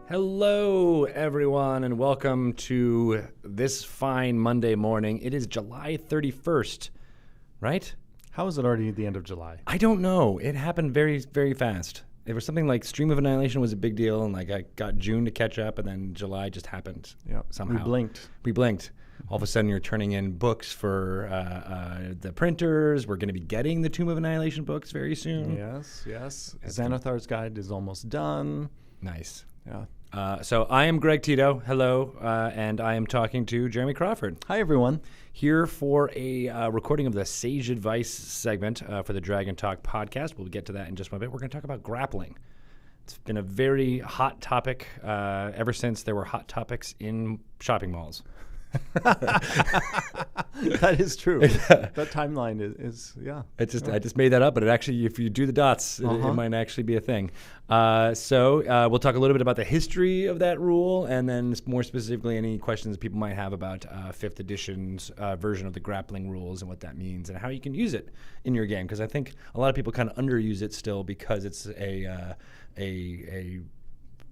Hello, everyone, and welcome to this fine Monday morning. It is July 31st, right? How is it already the end of July? I don't know. It happened very, very fast. There was something like Stream of Annihilation was a big deal, and like I got June to catch up, and then July just happened somehow. We blinked. All of a sudden, you're turning in books for the printers. We're going to be getting the Tomb of Annihilation books very soon. Yes. Xanathar's Guide is almost done. Nice. Yeah. So I am Greg Tito. Hello. And I am talking to Jeremy Crawford. Hi, everyone. Here for a recording of the Sage Advice segment for the Dragon Talk podcast. We'll get to that in just a bit. We're going to talk about grappling. It's been a very hot topic ever since there were hot topics in shopping malls. That is true. That timeline is. I just made that up, but it actually, if you do the dots, it might actually be a thing. So we'll talk a little bit about the history of that rule, and then more specifically, any questions people might have about 5th edition's version of the grappling rules and what that means and how you can use it in your game. Because I think a lot of people kind of underuse it still because it's a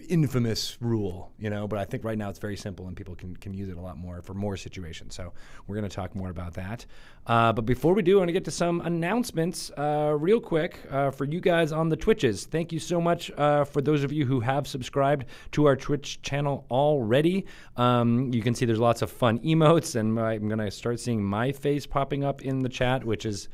infamous rule, but I think right now it's very simple and people can use it a lot more for more situations. So we're going to talk more about that. But before we do, I want to get to some announcements real quick for you guys on the Twitches. Thank you so much for those of you who have subscribed to our Twitch channel already. You can see there's lots of fun emotes, and I'm going to start seeing my face popping up in the chat, which is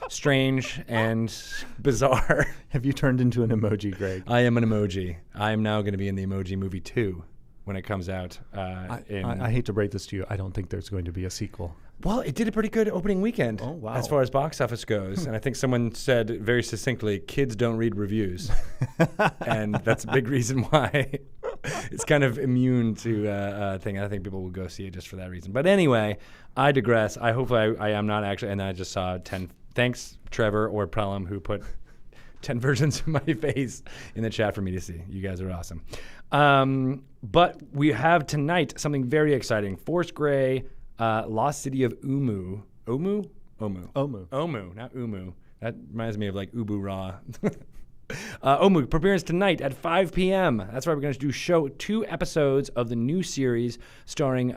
strange and bizarre. Have you turned into an emoji, Greg? I am an emoji. I am now going to be in the Emoji Movie 2 when it comes out. I hate to break this to you. I don't think there's going to be a sequel. Well, it did a pretty good opening weekend as far as box office goes. And I think someone said very succinctly, kids don't read reviews. And that's a big reason why it's kind of immune to thing. I think people will go see it just for that reason. But anyway, I digress. I hope I am not actually. And I just saw 10. Thanks, Trevor or Prelum, who put 10 versions of my face in the chat for me to see. You guys are awesome. But we have tonight something very exciting. Force Grey, Lost City of Omu. Omu, not Umu. That reminds me of like Ubu Ra. Omu premieres tonight at 5 p.m. That's right, we're going to do 2 episodes of the new series starring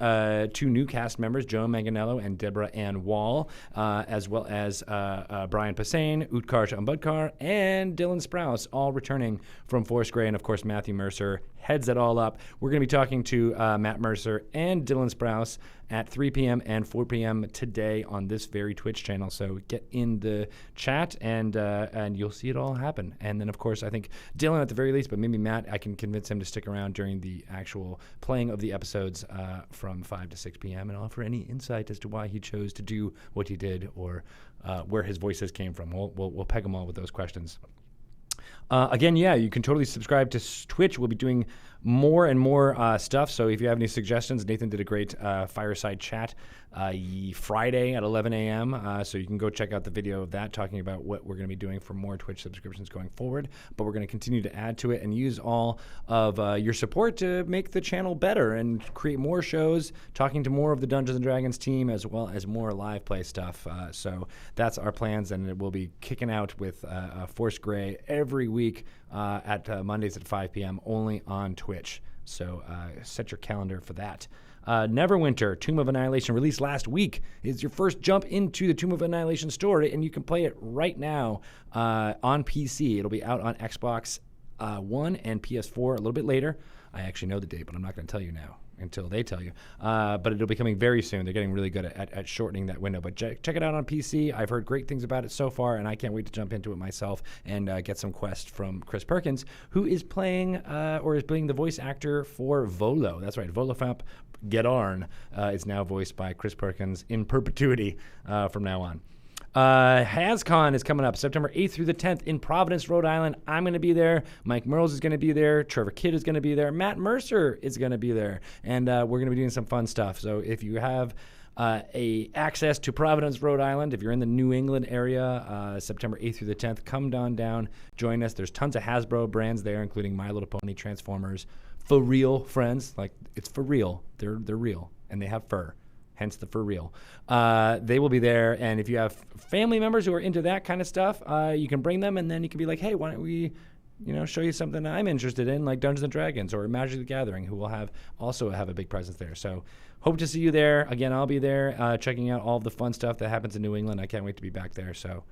2 new cast members, Joe Manganiello and Deborah Ann Wall, as well as Brian Posehn, Utkarsh Ambudkar, and Dylan Sprouse, all returning from Force Grey, and of course Matthew Mercer heads it all up. We're going to be talking to Matt Mercer and Dylan Sprouse at 3 p.m. and 4 p.m. today on this very Twitch channel. So get in the chat and you'll see it all happen. And then, of course, I think Dylan at the very least, but maybe Matt, I can convince him to stick around during the actual playing of the episodes from 5 to 6 p.m. and offer any insight as to why he chose to do what he did or where his voices came from. We'll peg them all with those questions. Again, you can totally subscribe to Twitch. We'll be doing more and more stuff. So if you have any suggestions, Nathan did a great fireside chat Friday at 11 a.m. So you can go check out the video of that, talking about what we're going to be doing for more Twitch subscriptions going forward. But we're going to continue to add to it and use all of your support to make the channel better and create more shows, talking to more of the Dungeons & Dragons team, as well as more live play stuff. So that's our plans, and we'll be kicking out with Force Grey every week at Mondays at 5 p.m. only on Twitch. So set your calendar for that. Neverwinter, Tomb of Annihilation, released last week, is your first jump into the Tomb of Annihilation story, and you can play it right now on PC. It'll be out on Xbox One and PS4 a little bit later. I actually know the date, but I'm not going to tell you now until they tell you. But it'll be coming very soon. They're getting really good at shortening that window. But check it out on PC. I've heard great things about it so far, and I can't wait to jump into it myself and get some quest from Chris Perkins, who is playing the voice actor for Volo. That's right, Volofamp Gedarn is now voiced by Chris Perkins in perpetuity from now on. HasCon is coming up September 8th through the 10th in Providence, Rhode Island. I'm going to be there. Mike Merles is going to be there. Trevor Kidd is going to be there. Matt Mercer is going to be there. And we're going to be doing some fun stuff. So if you have access to Providence, Rhode Island, if you're in the New England area, September 8th through the 10th, come down, join us. There's tons of Hasbro brands there, including My Little Pony, Transformers, for real friends. Like, it's for real. They're real, and they have fur. Hence the for real. They will be there, and if you have family members who are into that kind of stuff, you can bring them, and then you can be like, hey, why don't we show you something I'm interested in, like Dungeons and Dragons or Magic the Gathering, who will also have a big presence there. So hope to see you there. Again, I'll be there checking out all of the fun stuff that happens in New England. I can't wait to be back there. So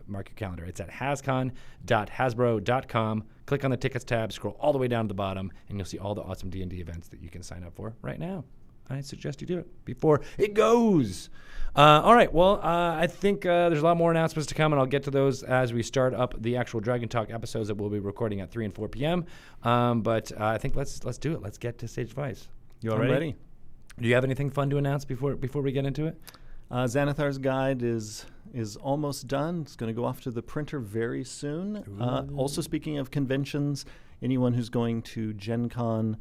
mark your calendar. It's at hascon.hasbro.com. Click on the tickets tab, scroll all the way down to the bottom, and you'll see all the awesome D&D events that you can sign up for right now. I suggest you do it before it goes. All right. Well, I think there's a lot more announcements to come, and I'll get to those as we start up the actual Dragon Talk episodes that we'll be recording at 3 and 4 p.m. But I think let's do it. Let's get to Sage Advice. You all ready? Do you have anything fun to announce before we get into it? Xanathar's guide is almost done. It's going to go off to the printer very soon. Also, speaking of conventions, anyone who's going to Gen Con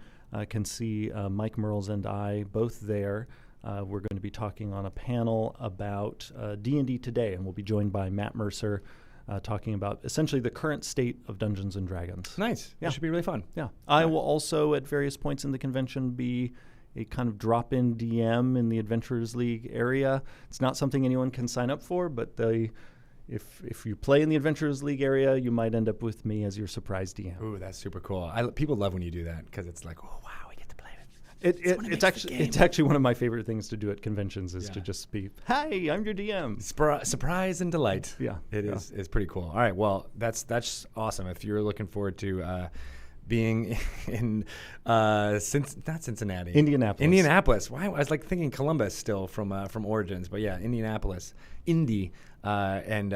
can see Mike Merles and I both there. We're going to be talking on a panel about D&D today, and we'll be joined by Matt Mercer talking about essentially the current state of Dungeons & Dragons. Nice. Yeah. That should be really fun. Yeah. I will also, at various points in the convention, be a kind of drop-in DM in the Adventurers League area. It's not something anyone can sign up for, but if you play in the Adventurers League area, you might end up with me as your surprise DM. Ooh, that's super cool. People love when you do that because it's like, oh, wow, we get to play it. It's actually one of my favorite things to do at conventions is to just be, hi, I'm your DM. Surprise and delight. Yeah. It's pretty cool. All right, well, that's awesome. If you're looking forward to being in not Cincinnati, Indianapolis. Why? I was like thinking Columbus still from Origins, but yeah, Indianapolis, Indy, and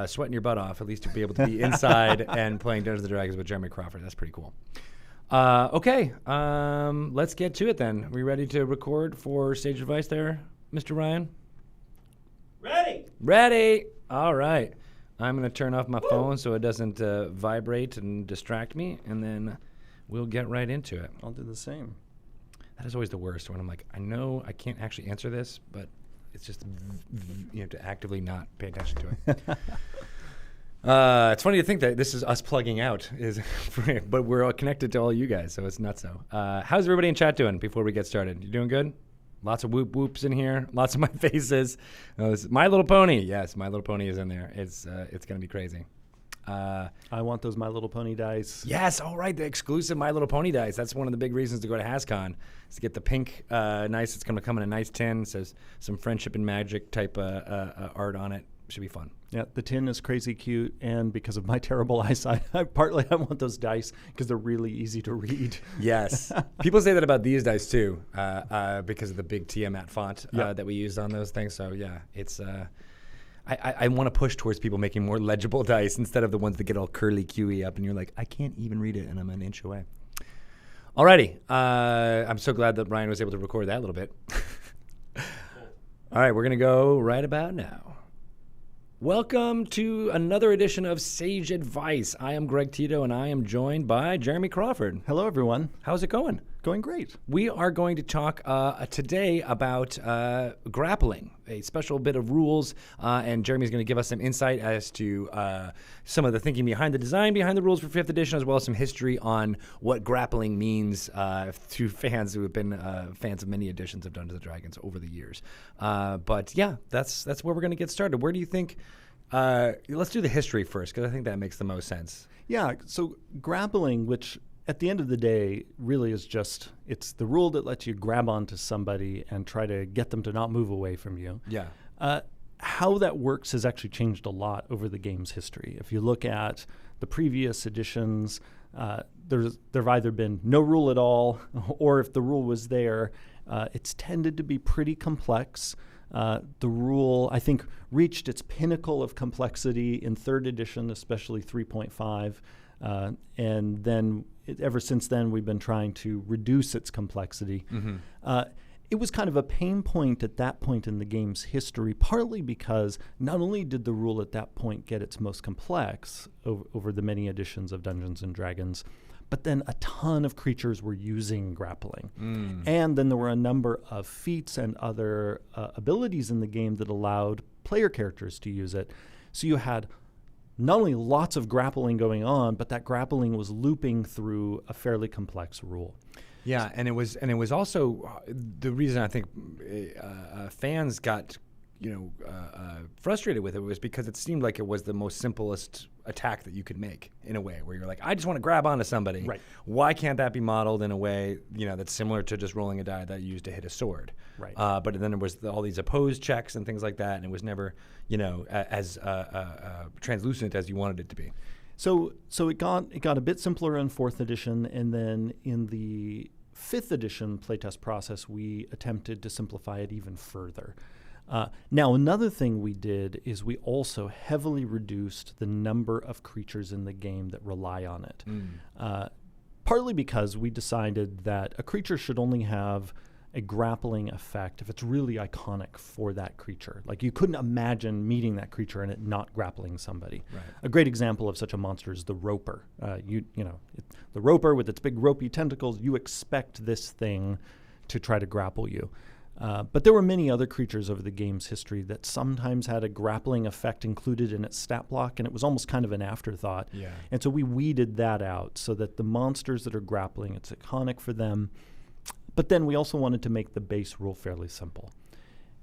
sweating your butt off. At least to be able to be inside and playing Dungeons & Dragons with Jeremy Crawford. That's pretty cool. Okay, let's get to it then. Are we ready to record for Sage Advice there, Mr. Ryan? Ready. All right. I'm going to turn off my phone so it doesn't vibrate and distract me, and then we'll get right into it. I'll do the same. That is always the worst when I'm like, I know I can't actually answer this, but it's just you have to actively not pay attention to it. It's funny to think that this is us plugging out, but we're all connected to all you guys, so it's not so. How's everybody in chat doing before we get started? You doing good? Lots of whoop whoops in here. Lots of my faces. My Little Pony. Yes, My Little Pony is in there. It's going to be crazy. I want those My Little Pony dice. Yes, all right, the exclusive My Little Pony dice. That's one of the big reasons to go to HasCon is to get the pink nice. It's going to come in a nice tin. It says some friendship and magic type art on it. Should be fun. Yeah, the tin is crazy cute, and because of my terrible eyesight, I want those dice because they're really easy to read. Yes. People say that about these dice, too, because of the big Tiamat font that we use on those things. So, yeah, it's... I want to push towards people making more legible dice instead of the ones that get all curly Q-y up, and you're like, I can't even read it, and I'm an inch away. Alrighty. I'm so glad that Ryan was able to record that a little bit. All right, we're going to go right about now. Welcome to another edition of Sage Advice. I am Greg Tito, and I am joined by Jeremy Crawford. Hello, everyone. How's it going? Going great. We are going to talk today about grappling, a special bit of rules, and Jeremy's going to give us some insight as to some of the thinking behind the design behind the rules for 5th edition, as well as some history on what grappling means to fans who have been fans of many editions of Dungeons & Dragons over the years. But yeah, that's where we're going to get started. Where do you think... let's do the history first, because I think that makes the most sense. Yeah, so grappling, which... at the end of the day, really is just, it's the rule that lets you grab onto somebody and try to get them to not move away from you. Yeah. How that works has actually changed a lot over the game's history. If you look at the previous editions, there've either been no rule at all, or if the rule was there, it's tended to be pretty complex. The rule, I think, reached its pinnacle of complexity in 3rd edition, especially 3.5. And then ever since then, we've been trying to reduce its complexity. Mm-hmm. It was kind of a pain point at that point in the game's history, partly because not only did the rule at that point get its most complex over the many editions of Dungeons & Dragons, but then a ton of creatures were using grappling. And then there were a number of feats and other abilities in the game that allowed player characters to use it. So you had not only lots of grappling going on, but that grappling was looping through a fairly complex rule. Yeah, and it was also the reason I think fans got frustrated with it was because it seemed like it was the most simplest attack that you could make in a way where you're like, I just want to grab onto somebody. Right. Why can't that be modeled in a way, that's similar to just rolling a die that you used to hit a sword? Right. But then there was all these opposed checks and things like that, and it was never, as translucent as you wanted it to be. So it got a bit simpler in 4th edition, and then in the 5th edition playtest process, we attempted to simplify it even further. Now, another thing we did is we also heavily reduced the number of creatures in the game that rely on it. Partly because we decided that a creature should only have a grappling effect if it's really iconic for that creature. Like, you couldn't imagine meeting that creature and it not grappling somebody. Right. A great example of such a monster is the Roper. The Roper with its big ropey tentacles, you expect this thing to try to grapple you. But there were many other creatures over the game's history that sometimes had a grappling effect included in its stat block, and it was almost kind of an afterthought. Yeah. And so we weeded that out so that the monsters that are grappling, it's iconic for them. But then we also wanted to make the base rule fairly simple.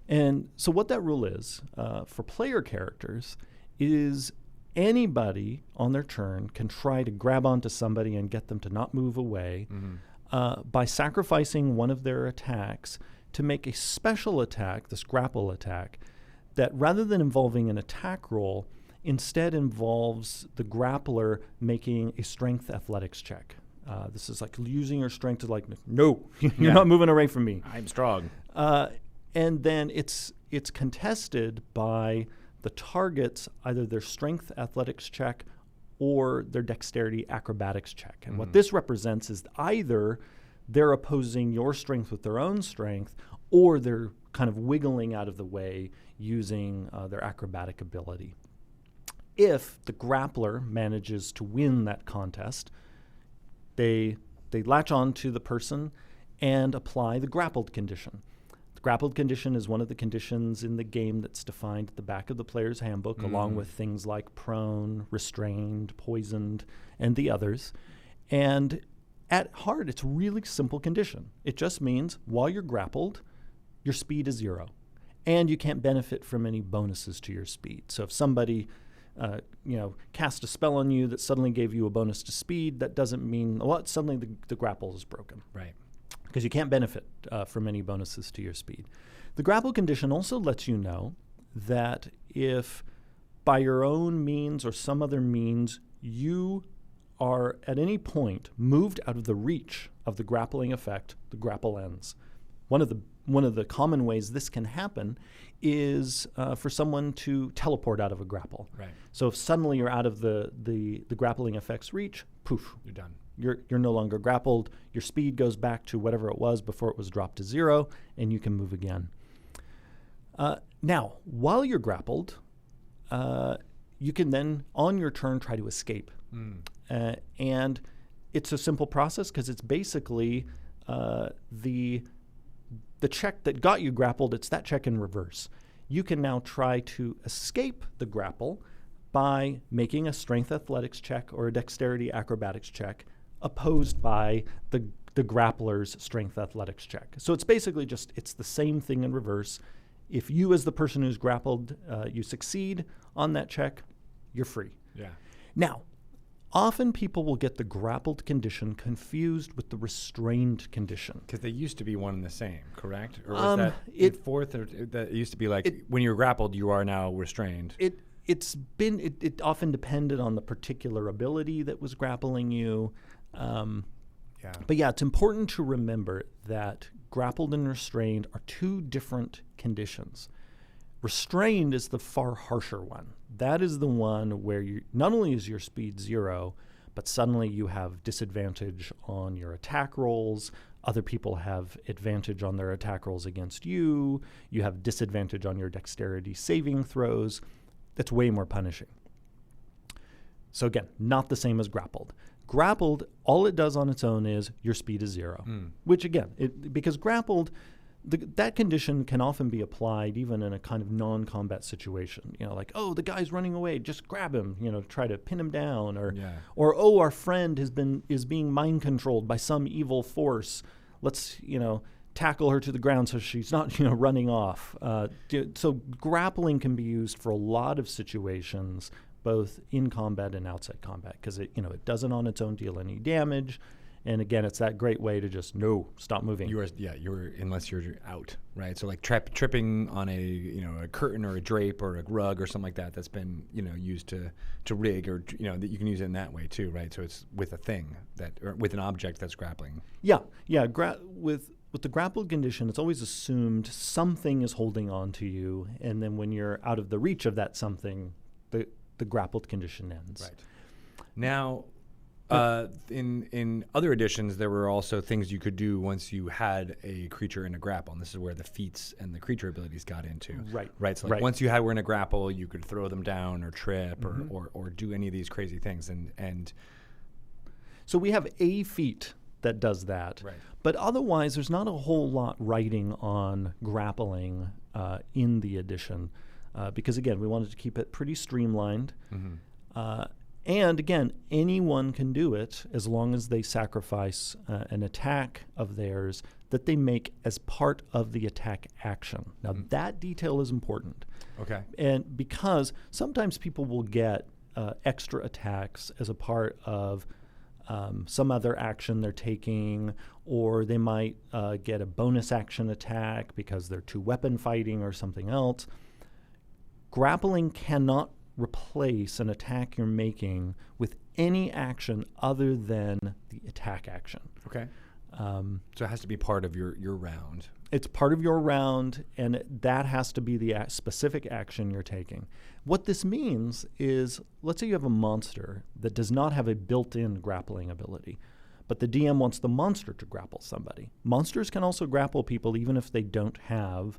And so what that rule is for player characters is anybody on their turn can try to grab onto somebody and get them to not move away by sacrificing one of their attacks to make a special attack, this grapple attack, that rather than involving an attack roll, instead involves the grappler making a strength athletics check. This is like using your strength to no, you're not moving away from me. I'm strong. And then it's contested by the target's either their strength athletics check or their dexterity acrobatics check. And what this represents is either they're opposing your strength with their own strength, or they're kind of wiggling out of the way using their acrobatic ability. If the grappler manages to win that contest, they latch on to the person and apply the grappled condition. The grappled condition is one of the conditions in the game that's defined at the back of the player's handbook, along with things like prone, restrained, poisoned, and the others. And at heart, it's a really simple condition. It just means while you're grappled, your speed is 0, and you can't benefit from any bonuses to your speed. So if somebody cast a spell on you that suddenly gave you a bonus to speed, that doesn't mean suddenly the grapple is broken. Right. Because you can't benefit from any bonuses to your speed. The grapple condition also lets you know that if by your own means or some other means you are at any point moved out of the reach of the grappling effect, the grapple ends. One of the common ways this can happen is for someone to teleport out of a grapple. Right. So if suddenly you're out of the grappling effect's reach, poof, You're done. You're no longer grappled. Your speed goes back to whatever it was before it was dropped to 0, and you can move again. Now, while you're grappled, you can then, on your turn, try to escape. And it's a simple process because it's basically the check that got you grappled, it's that check in reverse. You can now try to escape the grapple by making a strength athletics check or a dexterity acrobatics check opposed by the grappler's strength athletics check. So it's basically it's the same thing in reverse. If you, as the person who's grappled, you succeed on that check, you're free. Yeah. Now, often people will get the grappled condition confused with the restrained condition. Because they used to be one and the same, correct? Or was that in 4th? Or that it used to be like when you're grappled, you are now restrained. It often depended on the particular ability that was grappling you. But yeah, it's important to remember that grappled and restrained are two different conditions. Restrained is the far harsher one. That is the one where you not only is your speed 0, but suddenly you have disadvantage on your attack rolls. Other people have advantage on their attack rolls against you. You have disadvantage on your dexterity saving throws. That's way more punishing. So again, not the same as grappled. Grappled, all it does on its own is your speed is 0, which again, because grappled, that condition can often be applied even in a kind of non-combat situation. Like, oh, the guy's running away, just grab him, try to pin him down, or oh, our friend is being mind controlled by some evil force. Let's, tackle her to the ground so she's not, running off. So grappling can be used for a lot of situations, both in combat and outside combat, because it doesn't on its own deal any damage. And again, it's that great way to just stop moving. Unless you're out, right? So like tripping on a curtain or a drape or a rug or something like that that's been used to rig, or that you can use it in that way too, right? So it's with a thing or with an object that's grappling. Yeah. With the grappled condition, it's always assumed something is holding on to you, and then when you're out of the reach of that something, the grappled condition ends. Right. Now. In other editions, there were also things you could do once you had a creature in a grapple, and this is where the feats and the creature abilities got into. Right. So once you were in a grapple, you could throw them down or trip or do any of these crazy things. And so we have a feat that does that. Right. But otherwise, there's not a whole lot writing on grappling in the edition because, again, we wanted to keep it pretty streamlined. And again, anyone can do it as long as they sacrifice an attack of theirs that they make as part of the attack action. Now, that detail is important. Okay. And because sometimes people will get extra attacks as a part of some other action they're taking, or they might get a bonus action attack because they're two-weapon fighting or something else. Grappling cannot replace an attack you're making with any action other than the attack action. Okay. So it has to be part of your round. It's part of your round, and that has to be the specific action you're taking. What this means is, let's say you have a monster that does not have a built-in grappling ability, but the DM wants the monster to grapple somebody. Monsters can also grapple people even if they don't have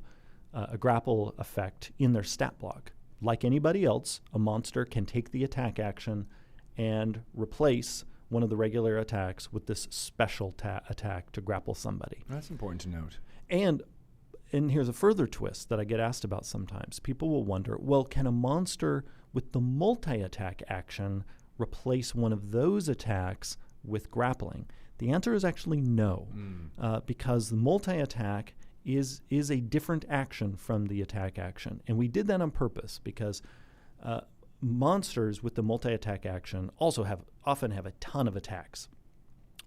a grapple effect in their stat block. Like anybody else, a monster can take the attack action and replace one of the regular attacks with this special attack to grapple somebody. That's important to note. And here's a further twist that I get asked about sometimes. People will wonder, well, can a monster with the multi-attack action replace one of those attacks with grappling? The answer is actually no, because the multi-attack is a different action from the attack action. And we did that on purpose because monsters with the multi-attack action also often have a ton of attacks.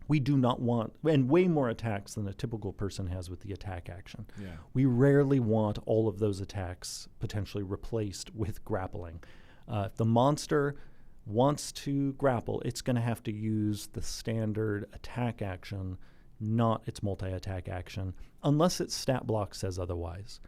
We do not want, and way more attacks than a typical person has with the attack action. Yeah. We rarely want all of those attacks potentially replaced with grappling. If the monster wants to grapple, it's going to have to use the standard attack action, not its multi-attack action, unless its stat block says otherwise.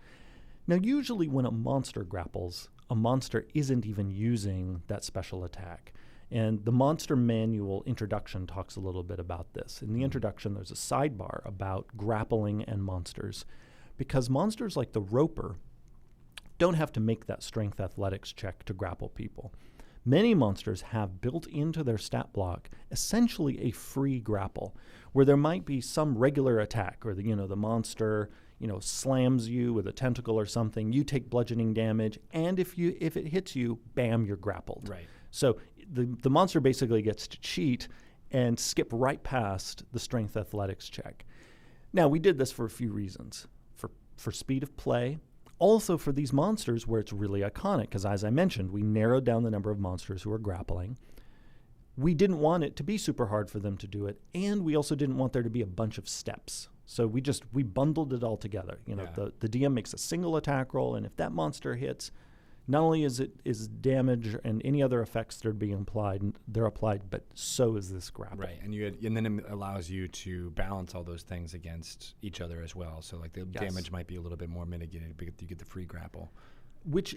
Now, usually when a monster grapples, a monster isn't even using that special attack. And the Monster Manual introduction talks a little bit about this. In the introduction, there's a sidebar about grappling and monsters, because monsters like the Roper don't have to make that strength athletics check to grapple people. Many monsters have built into their stat block essentially a free grapple, where there might be some regular attack, or the monster slams you with a tentacle or something. You take bludgeoning damage, and if it hits you, bam, you're grappled. Right. So the monster basically gets to cheat and skip right past the strength athletics check. Now, we did this for a few reasons. For speed of play, also for these monsters where it's really iconic, because as I mentioned, we narrowed down the number of monsters who are grappling. We didn't want it to be super hard for them to do it, and we also didn't want there to be a bunch of steps. So we bundled it all together. The DM makes a single attack roll, and if that monster hits, not only is damage and any other effects that are being applied, they're applied, but so is this grapple. Right, and then it allows you to balance all those things against each other as well. So like the damage might be a little bit more mitigated because you get the free grapple.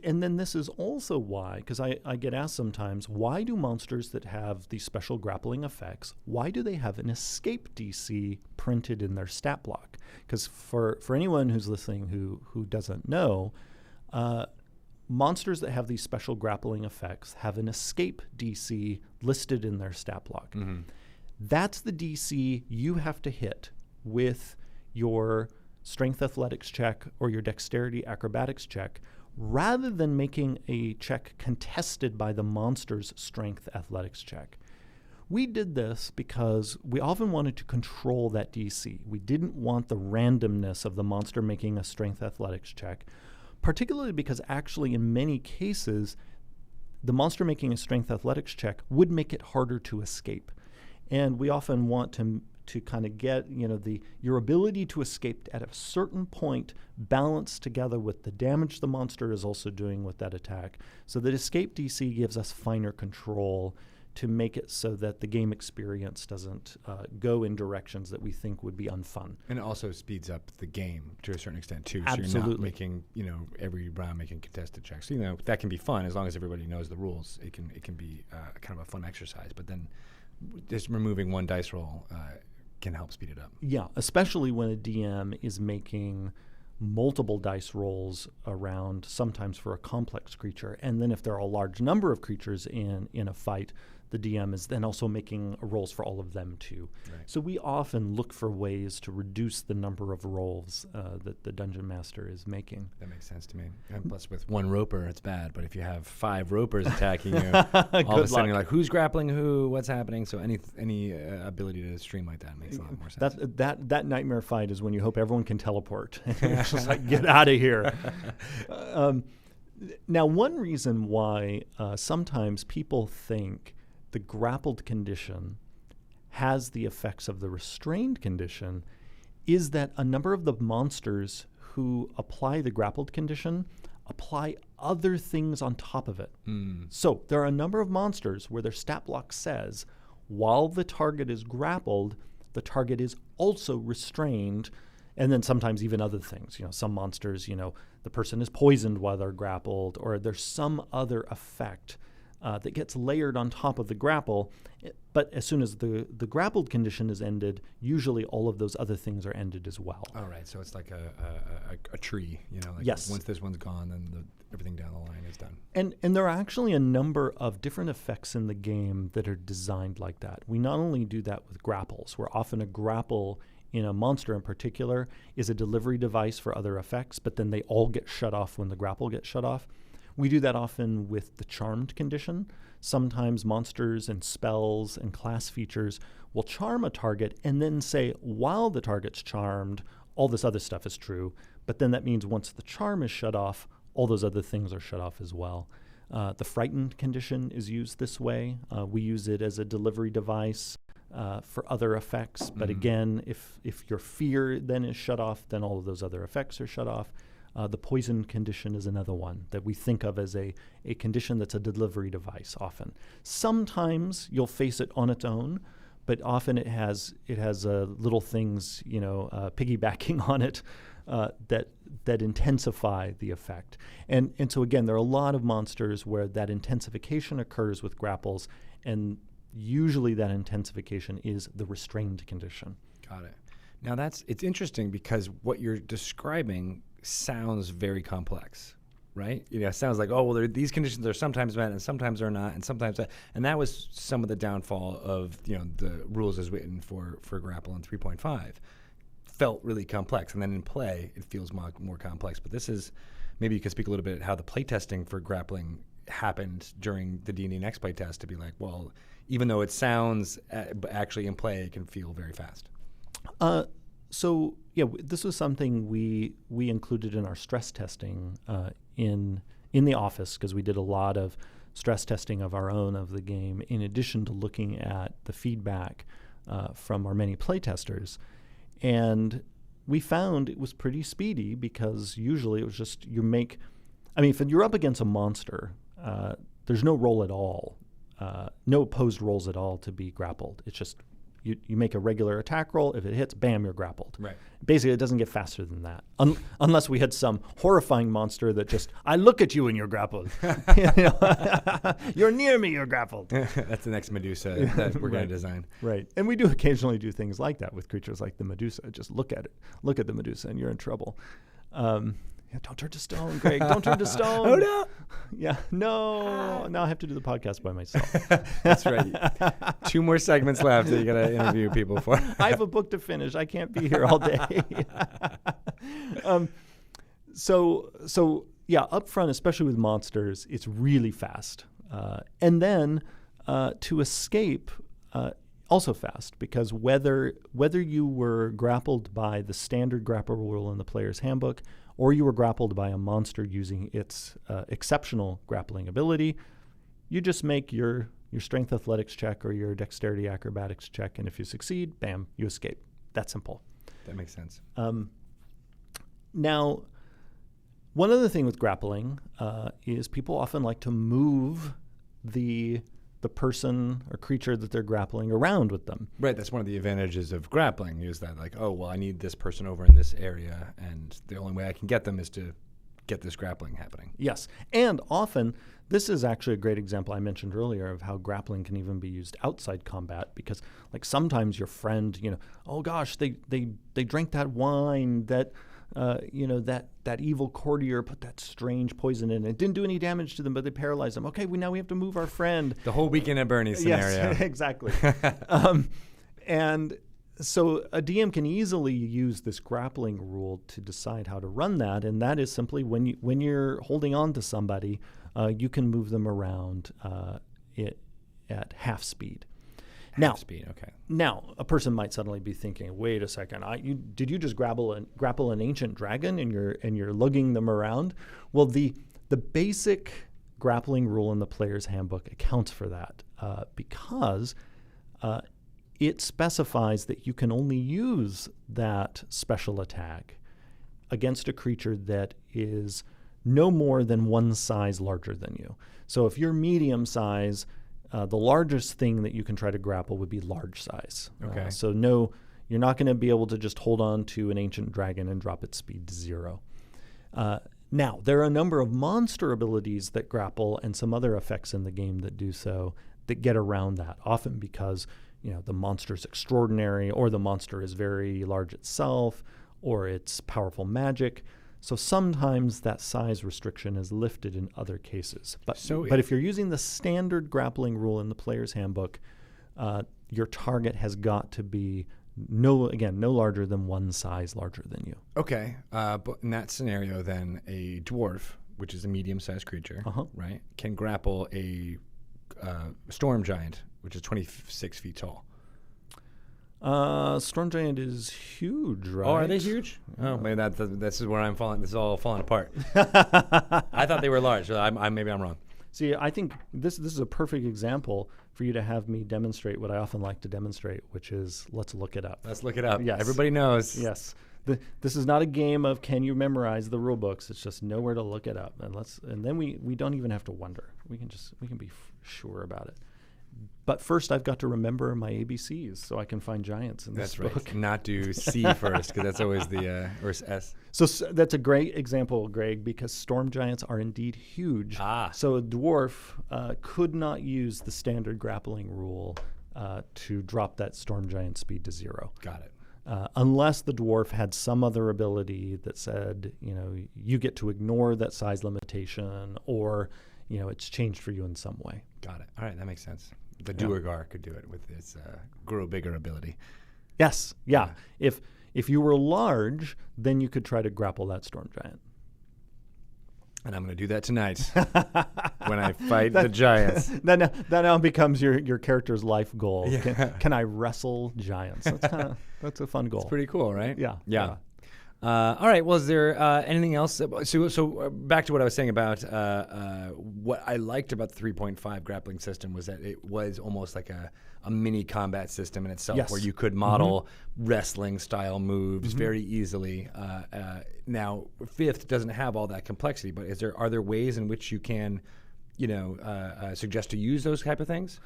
And then this is also why, because I get asked sometimes, why do monsters that have these special grappling effects, why do they have an escape DC printed in their stat block? Because for anyone who's listening who doesn't know, monsters that have these special grappling effects have an escape DC listed in their stat block. Mm-hmm. That's the DC you have to hit with your strength athletics check or your dexterity acrobatics check, rather than making a check contested by the monster's strength athletics check. We did this because we often wanted to control that DC. We didn't want the randomness of the monster making a strength athletics check, particularly because actually in many cases, the monster making a strength athletics check would make it harder to escape. And we often want to kind of get, your ability to escape at a certain point balanced together with the damage the monster is also doing with that attack. So that escape DC gives us finer control to make it so that the game experience doesn't go in directions that we think would be unfun. And it also speeds up the game to a certain extent too. Absolutely. So you're not making, every round making contested checks. So, that can be fun as long as everybody knows the rules. It can be kind of a fun exercise. But then just removing one dice roll can help speed it up. Yeah, especially when a DM is making multiple dice rolls around, sometimes for a complex creature. And then if there are a large number of creatures in a fight, the DM is then also making rolls for all of them too. Right. So we often look for ways to reduce the number of rolls that the dungeon master is making. That makes sense to me. And plus with one roper, it's bad. But if you have 5 ropers attacking you, all of a sudden you're like, who's grappling who? What's happening? So any ability to stream like that makes a lot more sense. That nightmare fight is when you hope everyone can teleport. It's just like, get out of here. Now, one reason why sometimes people think the grappled condition has the effects of the restrained condition is that a number of the monsters who apply the grappled condition apply other things on top of it. So there are a number of monsters where their stat block says, while the target is grappled, the target is also restrained, and then sometimes even other things. Some monsters, the person is poisoned while they're grappled, or there's some other effect that gets layered on top of the grapple. But as soon as the grappled condition is ended, usually all of those other things are ended as well. All right, so it's like a tree, Yes. Once this one's gone, then everything down the line is done. And there are actually a number of different effects in the game that are designed like that. We not only do that with grapples, where often a grapple in a monster in particular is a delivery device for other effects, but then they all get shut off when the grapple gets shut off. We do that often with the charmed condition. Sometimes monsters and spells and class features will charm a target and then say, while the target's charmed, all this other stuff is true. But then that means once the charm is shut off, all those other things are shut off as well. The frightened condition is used this way. We use it as a delivery device for other effects. But again, if your fear then is shut off, then all of those other effects are shut off. The poison condition is another one that we think of as a condition that's a delivery device often. Sometimes you'll face it on its own, but often it has little things, piggybacking on it that intensify the effect. And so again, there are a lot of monsters where that intensification occurs with grapples, and usually that intensification is the restrained condition. Got it. Now it's interesting because what you're describing sounds very complex, right? It sounds like, these conditions are sometimes met and sometimes they're not, and sometimes and that was some of the downfall of the rules as written for Grapple in 3.5. Felt really complex, and then in play it feels more complex. But this is, maybe you could speak a little bit at how the playtesting for Grappling happened during the D&D Next playtest to be like, well, even though it sounds actually in play, it can feel very fast. So yeah, this was something we included in our stress testing in the office, because we did a lot of stress testing of our own of the game, in addition to looking at the feedback from our many playtesters. And we found it was pretty speedy, because usually it was just if you're up against a monster, there's no roll at all, no opposed rolls at all to be grappled. It's just you make a regular attack roll. If it hits, bam, you're grappled. Right. Basically, it doesn't get faster than that, unless we had some horrifying monster that just, I look at you and you're grappled. You're near me, you're grappled. That's the next Medusa that we're going to design. Right. And we do occasionally do things like that with creatures like the Medusa. Just look at the Medusa and you're in trouble. Don't turn to stone, Greg. Don't turn to stone. Oh, no. Yeah. No. Now I have to do the podcast by myself. That's right. 2 more segments left that you got to interview people for. I have a book to finish. I can't be here all day. So yeah, up front, especially with monsters, it's really fast. And then to escape, also fast, because whether you were grappled by the standard grapple rule in the player's handbook, or you were grappled by a monster using its exceptional grappling ability, you just make your strength athletics check or your dexterity acrobatics check, and if you succeed, bam, you escape. That simple. That makes sense. Now, one other thing with grappling is people often like to move the person or creature that they're grappling around with them. Right, that's one of the advantages of grappling, is that like, oh, well, I need this person over in this area, and the only way I can get them is to get this grappling happening. Yes, and often, this is actually a great example I mentioned earlier of how grappling can even be used outside combat, because like sometimes your friend, oh gosh, they drank that wine that, that evil courtier put that strange poison in. It didn't do any damage to them, but they paralyzed them. Okay, now we have to move our friend. The whole Weekend at Bernie's scenario. Yes, exactly. And so a DM can easily use this grappling rule to decide how to run that, and that is simply when you're holding on to somebody, you can move them around at half speed. Half speed, okay. Now, a person might suddenly be thinking, "Wait a second! Did you just grapple an ancient dragon and you're lugging them around?" Well, the basic grappling rule in the player's handbook accounts for that because it specifies that you can only use that special attack against a creature that is no more than one size larger than you. So if you're medium size, the largest thing that you can try to grapple would be large size. Okay. So no, you're not going to be able to just hold on to an ancient dragon and drop its speed to 0. Now, there are a number of monster abilities that grapple and some other effects in the game that do so that get around that, often because the monster's extraordinary, or the monster is very large itself, or it's powerful magic. So sometimes that size restriction is lifted in other cases. But if you're using the standard grappling rule in the player's handbook, your target has got to be no larger than one size larger than you. Okay, but in that scenario, then a dwarf, which is a medium-sized creature, right, can grapple a storm giant, which is 26 feet tall. Storm giant is huge, right? Oh, are they huge? Oh, maybe this is where I'm falling. This is all falling apart. I thought they were large. So maybe I'm wrong. See, I think this is a perfect example for you to have me demonstrate what I often like to demonstrate, which is let's look it up. Let's look it up. Yes. Everybody knows. Yes. This is not a game of can you memorize the rule books. It's just know where to look it up, and then we don't even have to wonder. We can be sure about it. But first, I've got to remember my ABCs so I can find giants in this book. That's right. Not do C first, because that's always the or S. So that's a great example, Greg, because storm giants are indeed huge. So a dwarf could not use the standard grappling rule to drop that storm giant speed to 0. Got it. Unless the dwarf had some other ability that said, you get to ignore that size limitation, or it's changed for you in some way. Got it. All right, that makes sense. The Duergar could do it with its grow bigger ability. Yes, yeah. If you were large, then you could try to grapple that storm giant. And I'm going to do that tonight when I fight the giants. That now becomes your character's life goal. Yeah. Can I wrestle giants? That's a fun goal. It's pretty cool, right? Yeah. All right. Well, is there anything else? So back to what I was saying about what I liked about the 3.5 grappling system was that it was almost like a mini combat system in itself, where you could model wrestling style moves very easily. Now, 5th doesn't have all that complexity, but are there ways in which you can, suggest to use those type of things?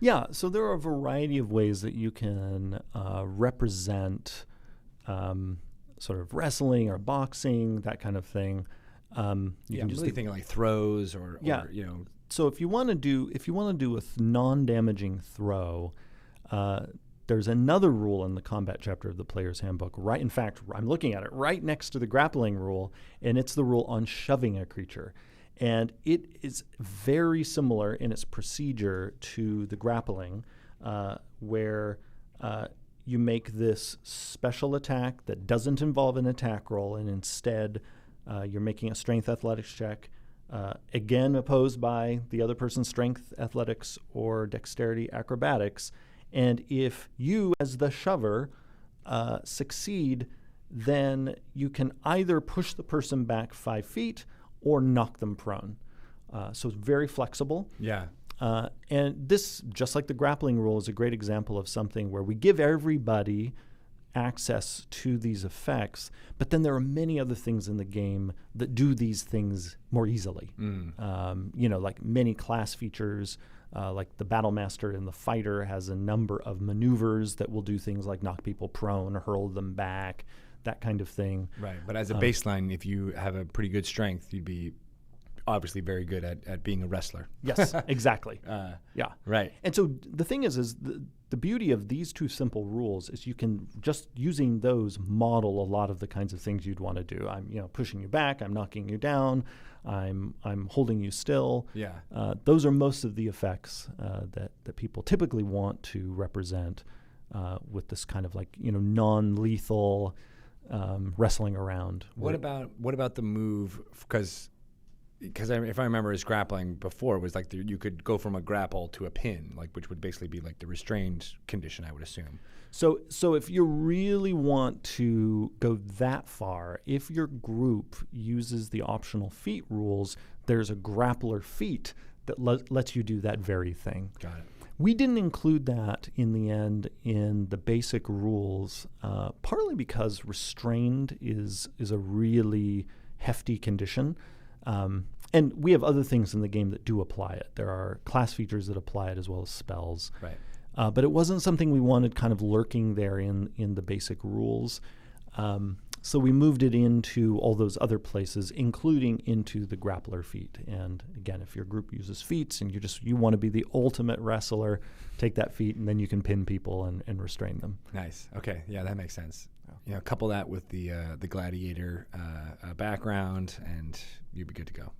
Yeah. So there are a variety of ways that you can represent sort of wrestling or boxing, that kind of thing. I'm really thinking like throws or. So if you want to do a non-damaging throw, there's another rule in the combat chapter of the Player's Handbook. Right, in fact, I'm looking at it right next to the grappling rule, and it's the rule on shoving a creature. And it is very similar in its procedure to the grappling, where you make this special attack that doesn't involve an attack roll, and instead you're making a strength athletics check, again opposed by the other person's strength athletics or dexterity acrobatics. And if you, as the shover, succeed, then you can either push the person back 5 feet or knock them prone. So it's very flexible. Yeah. And this, just like the grappling rule, is a great example of something where we give everybody access to these effects, but then there are many other things in the game that do these things more easily. Like many class features, like the battle master and the fighter has a number of maneuvers that will do things like knock people prone, hurl them back, that kind of thing. Right, but as a baseline, if you have a pretty good strength, you'd be obviously very good at being a wrestler. Yes, exactly. Yeah. Right. And so the thing is the beauty of these two simple rules is you can, just using those, model a lot of the kinds of things you'd want to do. I'm pushing you back, I'm knocking you down, I'm holding you still. Yeah. Those are most of the effects that people typically want to represent with this kind of like, non-lethal wrestling around. What about the move? Because if I remember, his grappling before was like you could go from a grapple to a pin, like, which would basically be like the restrained condition, I would assume. So if you really want to go that far, if your group uses the optional feat rules, there's a grappler feat that lets you do that very thing. Got it. We didn't include that in the end in the basic rules, partly because restrained is a really hefty condition. And we have other things in the game that do apply it. There are class features that apply it as well as spells. Right. But it wasn't something we wanted kind of lurking there in the basic rules. So we moved it into all those other places, including into the grappler feat. And again, if your group uses feats and you want to be the ultimate wrestler, take that feat and then you can pin people and restrain them. Nice. Okay. Yeah, that makes sense. Couple that with the gladiator background, and you'd be good to go.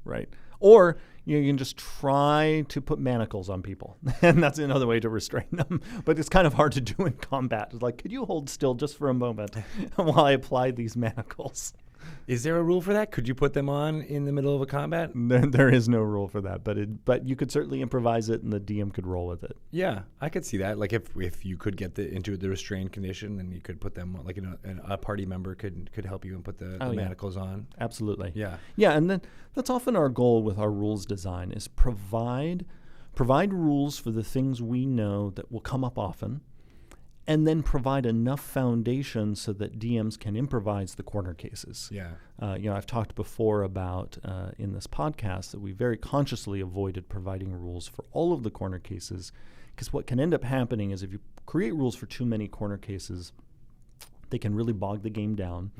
Right. Or you can just try to put manacles on people, and that's another way to restrain them. But it's kind of hard to do in combat. It's like, could you hold still just for a moment while I apply these manacles? Is there a rule for that? Could you put them on in the middle of a combat? There is no rule for that, but you could certainly improvise it, and the DM could roll with it. Yeah, I could see that. Like if you could get into the restrained condition, then you could put them, like a party member could help you and put the manacles on. Absolutely. Yeah. Yeah, and then that's often our goal with our rules design is provide rules for the things we know that will come up often, and then provide enough foundation so that DMs can improvise the corner cases. Yeah. I've talked before about in this podcast that we very consciously avoided providing rules for all of the corner cases, because what can end up happening is if you create rules for too many corner cases, they can really bog the game down,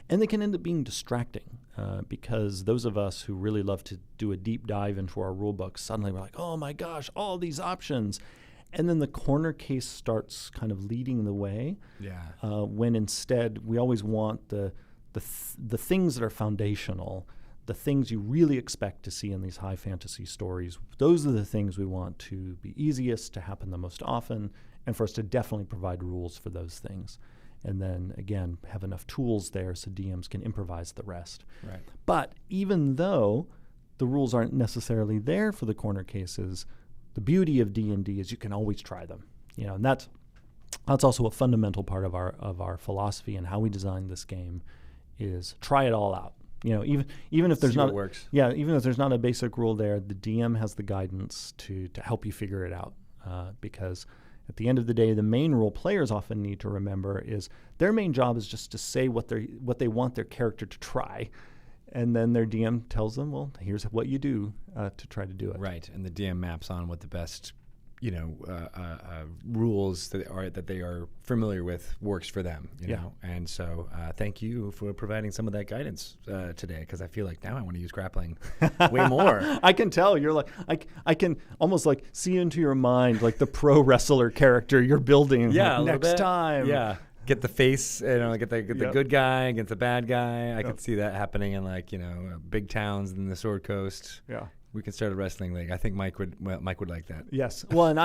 and they can end up being distracting because those of us who really love to do a deep dive into our rule book, suddenly we're like, oh my gosh, all these options. And then the corner case starts kind of leading the way. Yeah. When instead we always want the things that are foundational, the things you really expect to see in these high fantasy stories. Those are the things we want to be easiest, to happen the most often, and for us to definitely provide rules for those things. And then again, have enough tools there so DMs can improvise the rest. Right. But even though the rules aren't necessarily there for the corner cases, the beauty of D&D is you can always try them, and that's also a fundamental part of our philosophy and how we design this game is try it all out. Even if there's not works. Yeah, even if there's not a basic rule there, the DM has the guidance to help you figure it out. Because at the end of the day, the main role players often need to remember is their main job is just to say what they want their character to try. And then their DM tells them, well, here's what you do to try to do it. Right, and the DM maps on what the best, rules that they are familiar with works for them. You know, and so thank you for providing some of that guidance today, because I feel like now I want to use grappling way more. I can tell you're like I can almost like see into your mind like the pro wrestler character you're building. Yeah, next time. Yeah. Get the face, get the good guy against the bad guy. I could see that happening in big towns in the Sword Coast. Yeah, we can start a wrestling league. I think Mike would like that. Yes. Well, and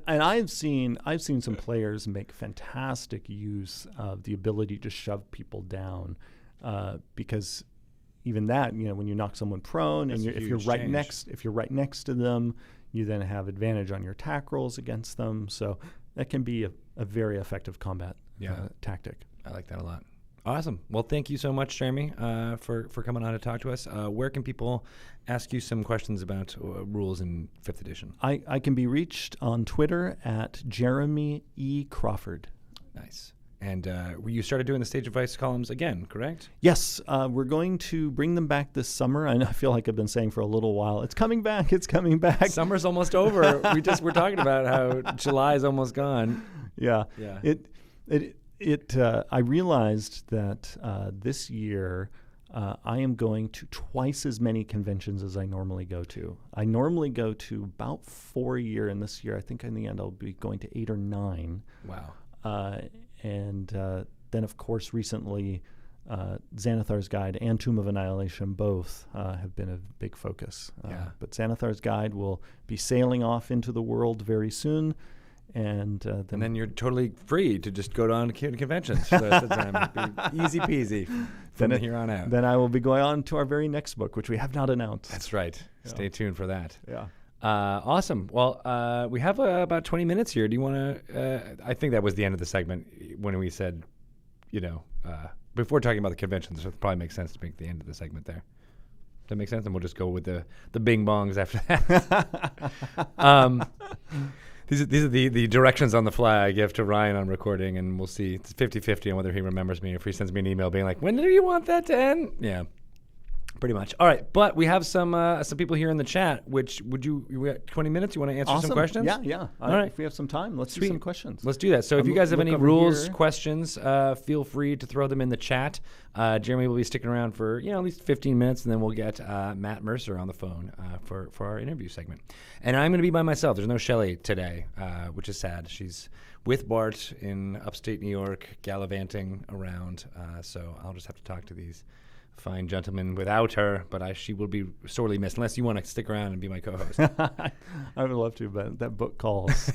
I've seen some players make fantastic use of the ability to shove people down, because even that, when you knock someone prone, and if you're right next to them, you then have advantage on your attack rolls against them. So that can be a very effective combat tactic. I like that a lot. Awesome. Well, thank you so much, Jeremy, for coming on to talk to us. Where can people ask you some questions about rules in 5th edition? I can be reached on Twitter at Jeremy E. Crawford. Nice. And you started doing the Stage Advice columns again, correct? Yes. We're going to bring them back this summer. I feel like I've been saying for a little while, it's coming back, it's coming back. Summer's almost over. We're talking about how July is almost gone. Yeah. I realized that this year I am going to twice as many conventions as I normally go to. I normally go to about 4 a year, and this year I think in the end I'll be going to 8 or 9. Wow. And then, of course, recently Xanathar's Guide and Tomb of Annihilation both have been a big focus. But Xanathar's Guide will be sailing off into the world very soon. And then you're totally free to just go down to conventions for the rest of the time. It'll be easy peasy from here on out. Then I will be going on to our very next book, which we have not announced. That's right. Yeah. Stay tuned for that. Yeah. Awesome. Well, we have about 20 minutes here. Do you want to? I think that was the end of the segment when we said, before talking about the conventions, so it probably makes sense to make the end of the segment there. Does that make sense? And we'll just go with the bing bongs after that. These are the directions on the fly I give to Ryan on recording, and we'll see. It's 50-50 on whether he remembers me or if he sends me an email being like, when do you want that to end? Yeah, pretty much. All right, but we have some people here in the chat, we got 20 minutes? You want to answer some questions? Yeah. All right. If we have some time, let's do some questions. Let's do that. So if you guys have any rules questions, feel free to throw them in the chat. Jeremy will be sticking around for at least 15 minutes, and then we'll get Matt Mercer on the phone for our interview segment. And I'm going to be by myself. There's no Shelley today, which is sad. She's with Bart in upstate New York, gallivanting around. So I'll just have to talk to these fine gentlemen without her, but she will be sorely missed, unless you want to stick around and be my co-host. I would love to, but that book calls.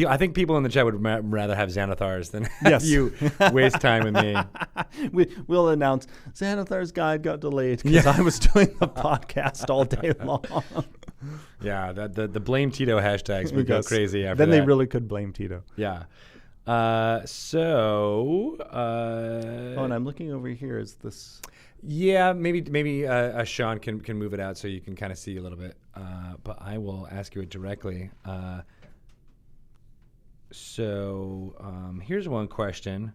I think people in the chat would rather have Xanathar's than have you waste time with me. We'll announce Xanathar's Guide got delayed because I was doing the podcast all day long. Yeah, the blame Tito hashtags would go crazy after that. Then they really could blame Tito. Yeah. And I'm looking over here. Is this... Yeah, maybe Sean can move it out so you can kind of see a little bit. But I will ask you it directly. Here's one question.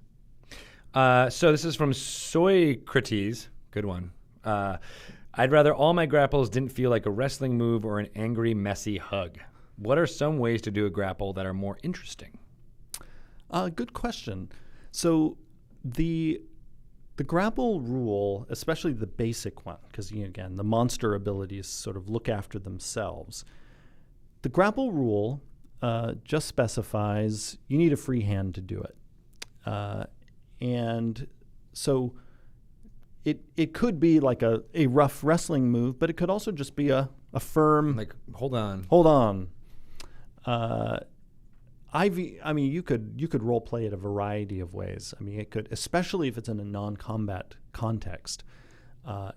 So this is from Soycrates. Good one. I'd rather all my grapples didn't feel like a wrestling move or an angry, messy hug. What are some ways to do a grapple that are more interesting? Good question. So the grapple rule, especially the basic one, because again, the monster abilities sort of look after themselves. The grapple rule just specifies you need a free hand to do it. And so it could be like a rough wrestling move, but it could also just be a firm... Like, hold on. You could role play it a variety of ways. I mean, it could, especially if it's in a non-combat context.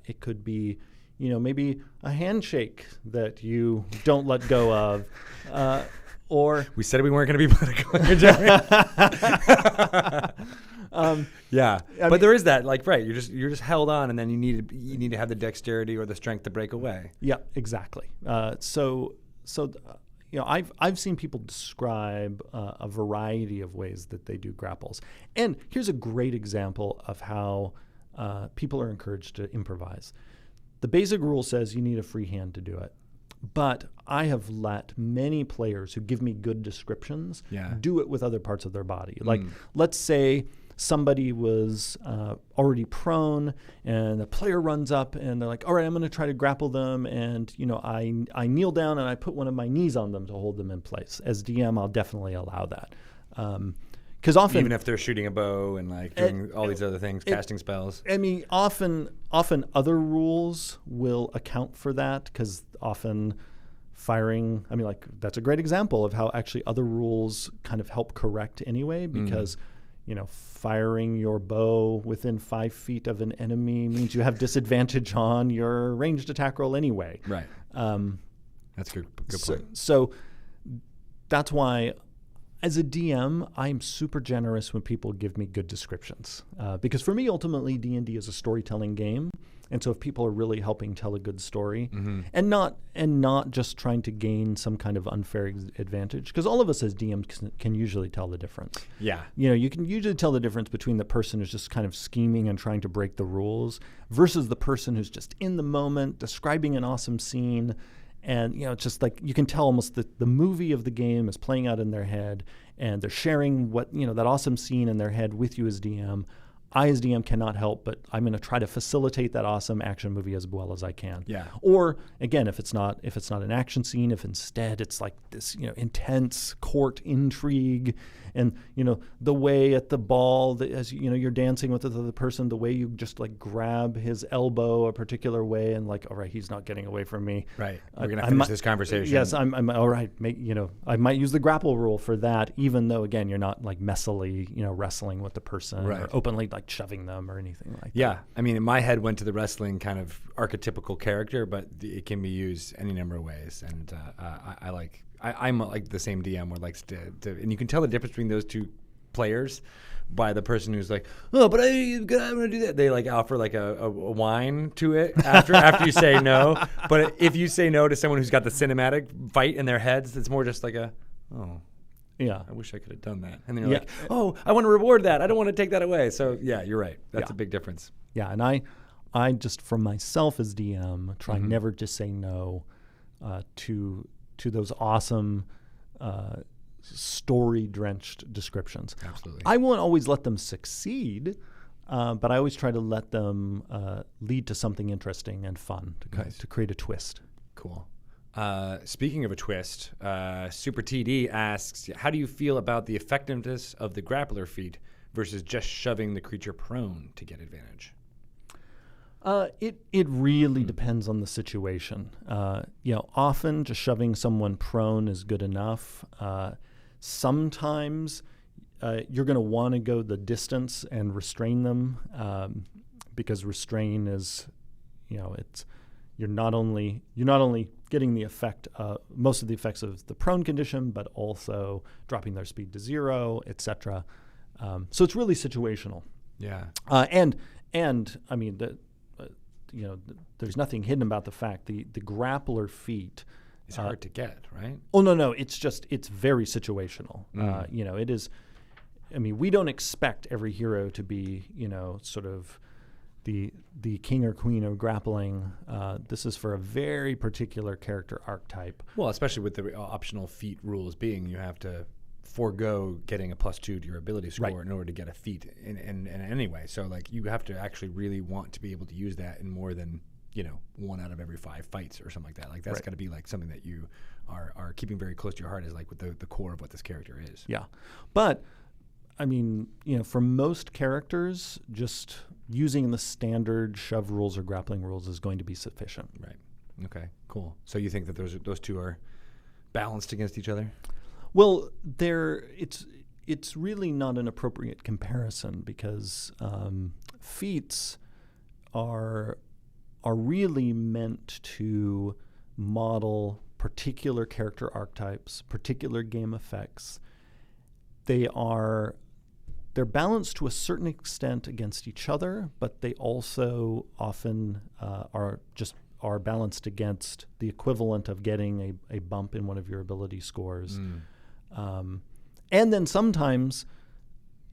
It could be, maybe a handshake that you don't let go of, or we said we weren't going to be political here, Jeremy. But there is that, right? You're just held on, and then you need to have the dexterity or the strength to break away. Yeah, exactly. I've seen people describe a variety of ways that they do grapples. And here's a great example of how people are encouraged to improvise. The basic rule says you need a free hand to do it. But I have let many players who give me good descriptions do it with other parts of their body. Like, let's say somebody was already prone, and the player runs up, and they're like, all right, I'm going to try to grapple them, and I kneel down, and I put one of my knees on them to hold them in place. As DM, I'll definitely allow that. Because often... Even if they're shooting a bow and doing all these other things, casting spells. I mean, often other rules will account for that, because often firing... I mean, that's a great example of how actually other rules kind of help correct anyway, because... firing your bow within 5 feet of an enemy means you have disadvantage on your ranged attack roll anyway. Right. That's a good point. So that's why, As a DM, I'm super generous when people give me good descriptions, because for me, ultimately, D&D is a storytelling game, and so if people are really helping tell a good story, and not just trying to gain some kind of unfair advantage, because all of us as DMs can usually tell the difference. Yeah, you can usually tell the difference between the person who's just kind of scheming and trying to break the rules versus the person who's just in the moment, describing an awesome scene. And, it's just like you can tell almost the movie of the game is playing out in their head, and they're sharing that awesome scene in their head with you as DM. I, as DM, cannot help, but I'm going to try to facilitate that awesome action movie as well as I can. Yeah. Or again, if it's not an action scene, if instead it's like this, intense court intrigue, and the way at the ball, as you're dancing with the other person, the way you just like grab his elbow a particular way, and like, all right, he's not getting away from me. Right. We're going to finish this conversation. Yes, I'm all right. I might use the grapple rule for that, even though again you're not like messily wrestling with the person or openly like shoving them or anything like that. Yeah, I mean, in my head went to the wrestling kind of archetypical character, but it can be used any number of ways, and I'm like the same DM where likes to, and you can tell the difference between those two players by the person who's like, oh, but I'm gonna do that. They like offer like a wine to it after you say no. But if you say no to someone who's got the cinematic fight in their heads, it's more just like yeah, I wish I could have done that. And then you're like, oh, I want to reward that. I don't want to take that away. So yeah, you're right. That's a big difference. Yeah, and I just for myself as DM try never to say no to those awesome story-drenched descriptions. Absolutely. I won't always let them succeed, but I always try to let them lead to something interesting and fun to create a twist. Cool. Speaking of a twist, Super TD asks, how do you feel about the effectiveness of the grappler feat versus just shoving the creature prone to get advantage? It really depends on the situation. Often just shoving someone prone is good enough. Sometimes you're going to want to go the distance and restrain them, because restrain is, you're not only getting the effect, most of the effects of the prone condition, but also dropping their speed to 0, etc. So it's really situational. Yeah. And I mean there's nothing hidden about the fact the grappler feat is hard to get, right? Oh no, it's very situational. It is. I mean, we don't expect every hero to be sort of the king or queen of grappling. This is for a very particular character archetype. Well, especially with the optional feat rules being you have to forego getting a +2 to your ability score in order to get a feat in any way. So like you have to actually really want to be able to use that in more than 1 out of every 5 fights or something like that. Like that's got to be like something that you are keeping very close to your heart, is like with the core of what this character is. Yeah, but I mean, for most characters, just using the standard shove rules or grappling rules is going to be sufficient. Right. Okay. Cool. So you think that those two are balanced against each other? Well, it's really not an appropriate comparison, because feats are really meant to model particular character archetypes, particular game effects. They're balanced to a certain extent against each other, but they also often are balanced against the equivalent of getting a bump in one of your ability scores. And then sometimes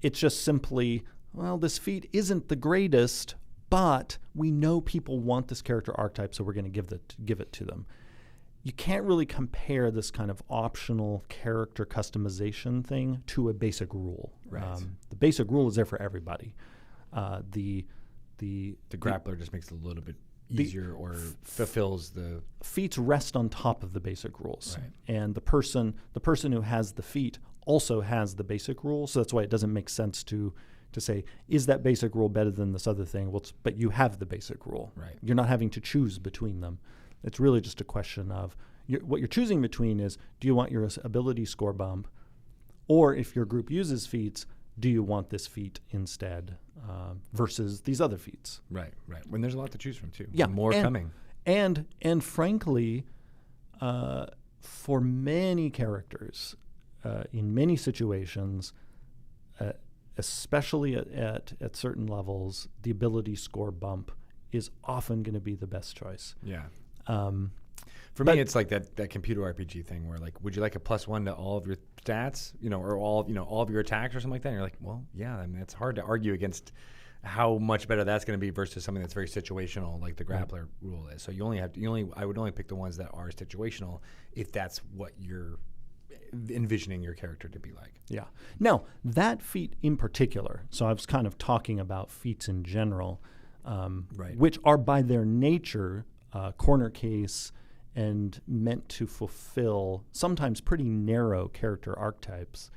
it's just simply, well, this feat isn't the greatest, but we know people want this character archetype, so we're going to give it to them. You can't really compare this kind of optional character customization thing to a basic rule. Right. The basic rule is there for everybody. The grappler just makes it a little bit easier or fulfills the feats rest on top of the basic rules, right. And the person who has the feat also has the basic rule. So that's why it doesn't make sense to say, is that basic rule better than this other thing? Well, but you have the basic rule. Right. You're not having to choose between them. It's really just a question of what you're choosing between is, do you want your ability score bump, or if your group uses feats, do you want this feat instead versus these other feats? Right. When there's a lot to choose from too. Yeah, more coming. And frankly, for many characters, in many situations, especially at certain levels, the ability score bump is often going to be the best choice. Yeah. For me, it's like that computer RPG thing where, like, would you like a +1 to all of your stats, or all of your attacks or something like that? And you're like, well, yeah. I mean, it's hard to argue against how much better that's going to be versus something that's very situational, like the grappler rule is. So I would only pick the ones that are situational if that's what you're envisioning your character to be like. Yeah. Now, that feat in particular, so I was kind of talking about feats in general, which are by their nature corner case and meant to fulfill sometimes pretty narrow character archetypes.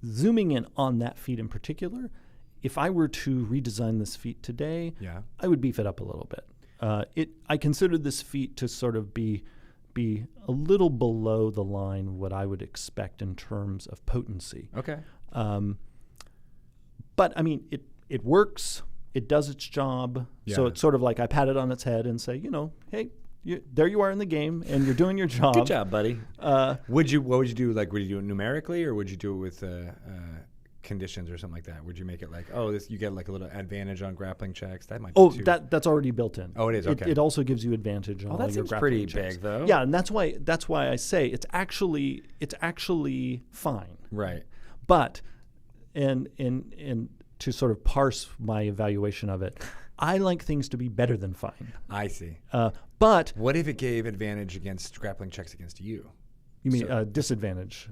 Zooming in on that feat in particular, if I were to redesign this feat today, I would beef it up a little bit. I consider this feat to sort of be a little below the line what I would expect in terms of potency. Okay. But I mean, it works. It does its job. Yeah. So it's sort of like I pat it on its head and say, hey, there you are in the game, and you're doing your job. Good job, buddy. What would you do? Like, would you do it numerically, or would you do it with conditions or something like that? Would you make it like, you get like a little advantage on grappling checks? That might be that's already built in. Oh, it is. Okay. It also gives you advantage on all your grappling checks. That seems pretty big, though. Yeah, and that's why I say it's actually fine. Right. But and to sort of parse my evaluation of it, I like things to be better than fine. I see. But what if it gave advantage against grappling checks against you? You mean disadvantage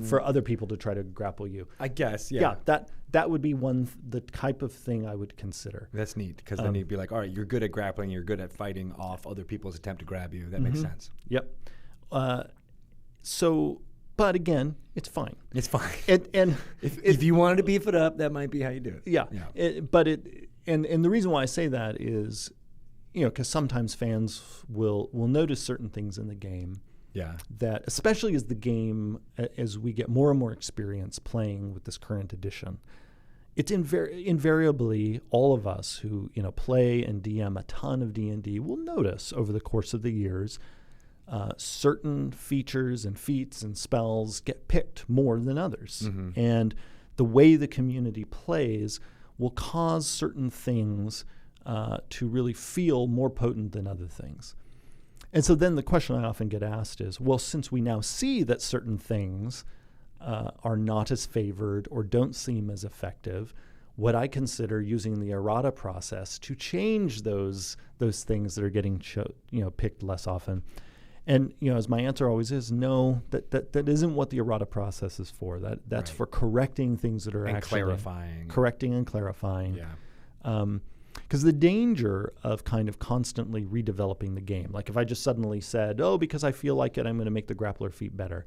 for other people to try to grapple you? I guess, yeah. Yeah, that would be the type of thing I would consider. That's neat, because then you'd be like, all right, you're good at grappling, you're good at fighting off other people's attempt to grab you. That makes sense. Yep. But again, it's fine. It's fine. And if you wanted to beef it up, that might be how you do it. Yeah. And the reason why I say that is, because sometimes fans will notice certain things in the game. Yeah. That, especially as the game, as we get more and more experience playing with this current edition, it's invariably all of us who play and DM a ton of D&D will notice over the course of the years certain features and feats and spells get picked more than others. Mm-hmm. And the way the community plays will cause certain things to really feel more potent than other things. And so then the question I often get asked is, well, since we now see that certain things are not as favored or don't seem as effective, would I consider using the errata process to change those things that are getting picked less often? And as my answer always is, no, that isn't what the errata process is for. That's for correcting things that are actually correcting and clarifying. Yeah. Because the danger of kind of constantly redeveloping the game, like if I just suddenly said, because I feel like it, I'm going to make the grappler feat better.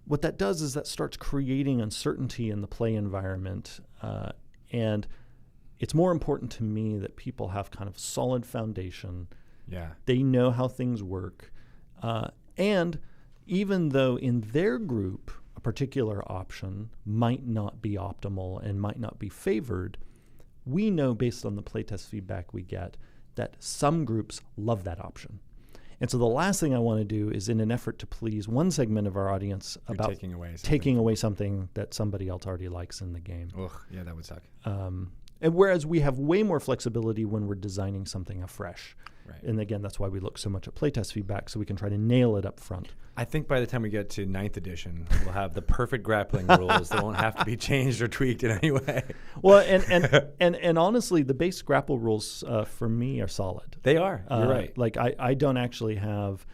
What that does is that starts creating uncertainty in the play environment. And it's more important to me that people have kind of solid foundation. Yeah. They know how things work. And even though in their group, a particular option might not be optimal and might not be favored, we know based on the playtest feedback we get that some groups love that option. And so the last thing I want to do is, in an effort to please one segment of our audience, about taking away something that somebody else already likes in the game. Ugh, yeah, that would suck. And whereas we have way more flexibility when we're designing something afresh. Right. And again, that's why we look so much at playtest feedback, so we can try to nail it up front. I think by the time we get to 9th edition, we'll have the perfect grappling rules that won't have to be changed or tweaked in any way. Well, and honestly, the base grapple rules for me are solid. They are. You're right. Like I don't actually have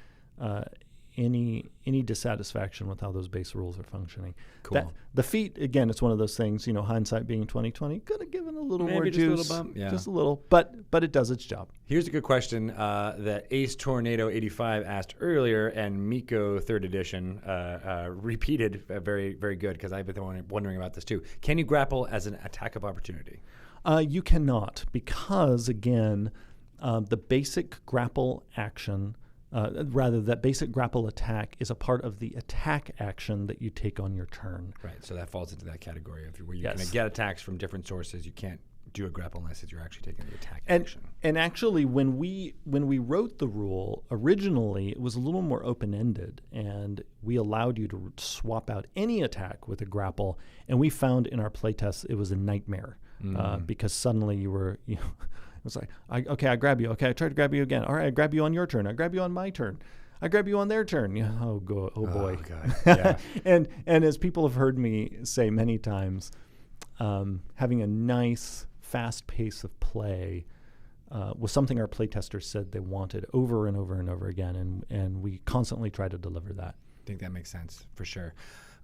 any dissatisfaction with how those base rules are functioning. Cool. The feat, again, it's one of those things, hindsight being 2020, could have given a little more juice. Maybe just a little bump. Yeah. Just a little, but it does its job. Here's a good question that Ace Tornado 85 asked earlier, and Miko 3rd edition repeated. Very, very good, because I've been wondering about this too. Can you grapple as an attack of opportunity? You cannot, because again, the basic grapple action, that basic grapple attack is a part of the attack action that you take on your turn. Right, so that falls into that category of where you're going to get attacks from different sources. You can't do a grapple unless you're actually taking the attack and, action. And actually, when we wrote the rule, originally it was a little more open-ended, and we allowed you to swap out any attack with a grapple, and we found in our playtests it was a nightmare because suddenly you were, it was like, I grab you. Okay, I try to grab you again. All right, I grab you on your turn. I grab you on my turn. I grab you on their turn. Oh boy. Oh, God. Yeah. and as people have heard me say many times, having a nice, fast pace of play was something our playtesters said they wanted over and over and over again, and we constantly try to deliver that. I think that makes sense for sure.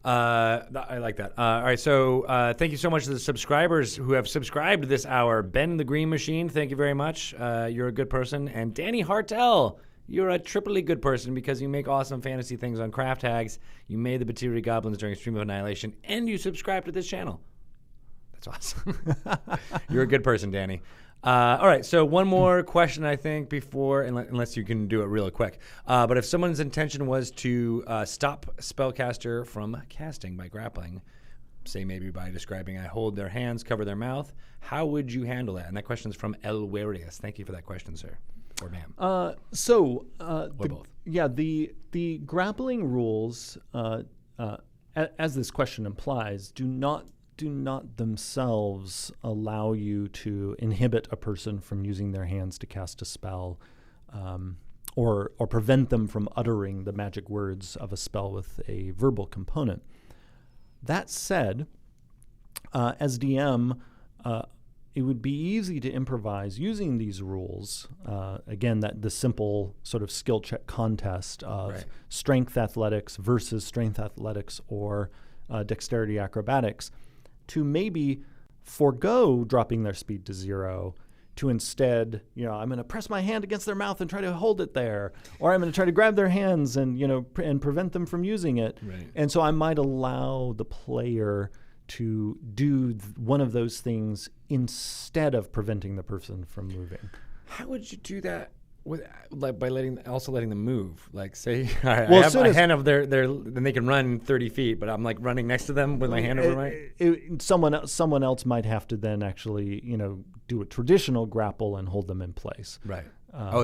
I like that. All right, so thank you so much to the subscribers who have subscribed this hour. Ben the Green Machine, thank you very much. You're a good person. And Danny Hartel, you're a triply good person because you make awesome fantasy things on Craft Hags. You made the Batiri Goblins during Stream of Annihilation, and you subscribe to this channel. That's awesome. You're a good person, Danny. All right, so one more question, I think, before, unless you can do it real quick. But if someone's intention was to stop Spellcaster from casting by grappling, say maybe by describing I hold their hands, cover their mouth, how would you handle that? And that question is from Elwarius. Thank you for that question, sir. Or ma'am. Or both. Yeah, the grappling rules, as this question implies, do not themselves allow you to inhibit a person from using their hands to cast a spell, or prevent them from uttering the magic words of a spell with a verbal component. That said, as DM, it would be easy to improvise using these rules. Again, the simple sort of skill check contest of strength athletics versus strength athletics or dexterity acrobatics, to maybe forego dropping their speed to 0, to instead, I'm going to press my hand against their mouth and try to hold it there, or I'm going to try to grab their hands and and prevent them from using it. Right. And so I might allow the player to do one of those things instead of preventing the person from moving. How would you do that? By letting them move, like say, I have a hand of then they can run 30 feet, but I'm like running next to them with my hand over my. Someone else might have to then actually, do a traditional grapple and hold them in place. Right.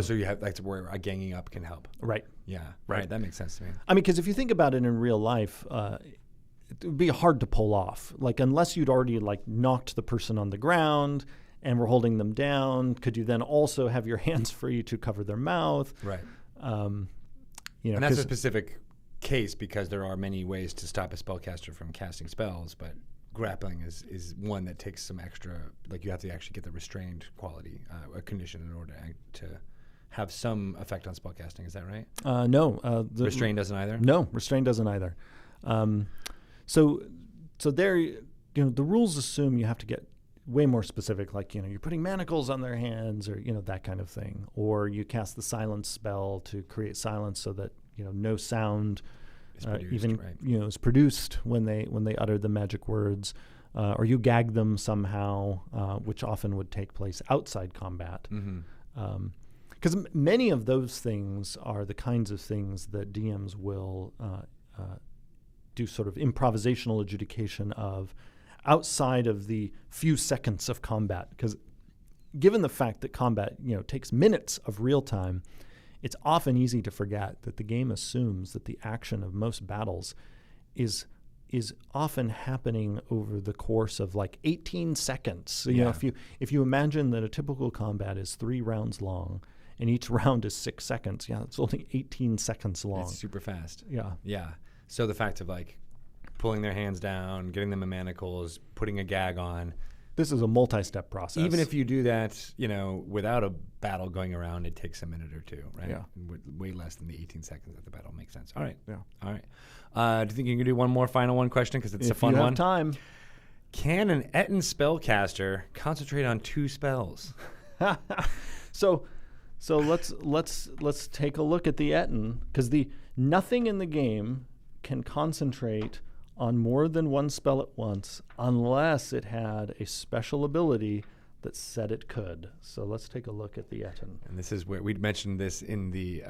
So you have that's where a ganging up can help. Right. Yeah. Right. That makes sense to me. I mean, because if you think about it in real life, it would be hard to pull off. Like unless you'd already knocked the person on the ground and we're holding them down, could you then also have your hands free to cover their mouth? Right. And that's a specific case because there are many ways to stop a spellcaster from casting spells, but grappling is one that takes some extra, you have to actually get the restrained quality, a condition in order to have some effect on spellcasting. Is that right? No. Restrained doesn't either? No, restrained doesn't either. So there, the rules assume you have to get way more specific, you're putting manacles on their hands or, that kind of thing. Or you cast the silence spell to create silence so that, no sound is produced when they utter the magic words. Or you gag them somehow, which often would take place outside combat. Because many of those things are the kinds of things that DMs will do sort of improvisational adjudication of outside of the few seconds of combat. Because given the fact that combat, takes minutes of real time, it's often easy to forget that the game assumes that the action of most battles is often happening over the course of 18 seconds. So, if you imagine that a typical combat is 3 rounds long and each round is 6 seconds, it's only 18 seconds long. It's super fast. Yeah. Yeah. So the fact of pulling their hands down, getting them in manacles, putting a gag on. This is a multi-step process. Even if you do that, without a battle going around, it takes a minute or two, right? Yeah. Way less than the 18 seconds that the battle makes sense. All right. Yeah. All right. Do you think you can do one more final question? Because it's a fun one. If you have time. Can an Etten spellcaster concentrate on 2 spells? So let's take a look at the Etten, because nothing in the game can concentrate on more than 1 spell at once unless it had a special ability that said it could. So let's take a look at the Etten. And this is where we'd mentioned this in the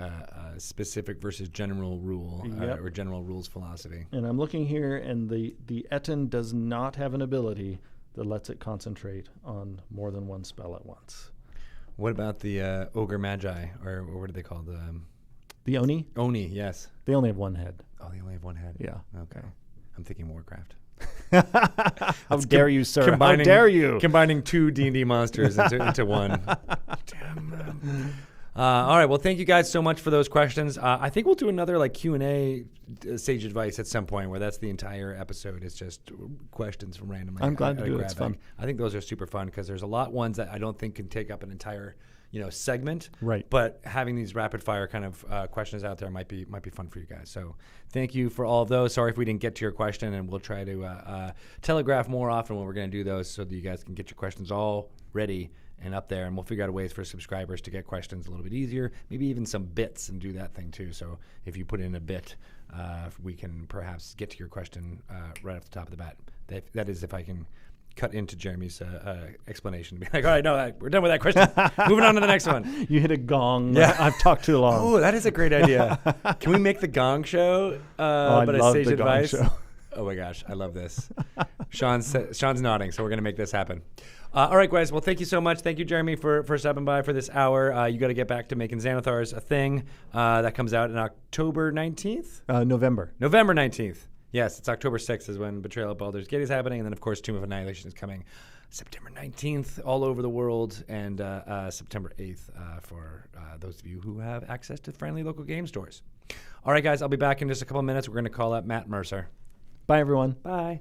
specific versus general rule or general rules philosophy. And I'm looking here, and the Etten does not have an ability that lets it concentrate on more than one spell at once. What about the Ogre Magi, or what are they called? The Oni? Oni, yes. They only have one head. Oh, they only have one head? Yeah. Okay. I'm thinking Warcraft. How dare you, sir? How dare you? Combining two D&D monsters into one. Damn them. All right. Well, thank you guys so much for those questions. I think we'll do another like Q&A Sage Advice at some point where that's the entire episode. It's just questions from random. I'm glad to do it. It's fun. I think those are super fun because there's a lot ones that I don't think can take up an entire segment. Right. But having these rapid fire kind of questions out there might be fun for you guys. So thank you for all of those. Sorry if we didn't get to your question, and we'll try to telegraph more often when we're going to do those so that you guys can get your questions all ready and up there, and we'll figure out ways for subscribers to get questions a little bit easier, maybe even some bits and do that thing too. So if you put in a bit, we can perhaps get to your question right off the top of the bat. That is if I can cut into Jeremy's explanation to be like, all right, no, we're done with that question. Moving on to the next one. You hit a gong. Yeah. I've talked too long. Oh, that is a great idea. Can we make the Gong Show but love a Sage the Gong Advice? Show. Oh my gosh, I love this. Sean's nodding, so we're going to make this happen. All right, guys. Well, thank you so much. Thank you, Jeremy, for stopping by for this hour. You got to get back to making Xanathars a thing. That comes out on October 19th? November. November 19th. Yes, it's October 6th is when Betrayal at Baldur's Gate is happening. And then, of course, Tomb of Annihilation is coming September 19th all over the world, and September 8th for those of you who have access to friendly local game stores. All right, guys. I'll be back in just a couple of minutes. We're going to call up Matt Mercer. Bye, everyone. Bye.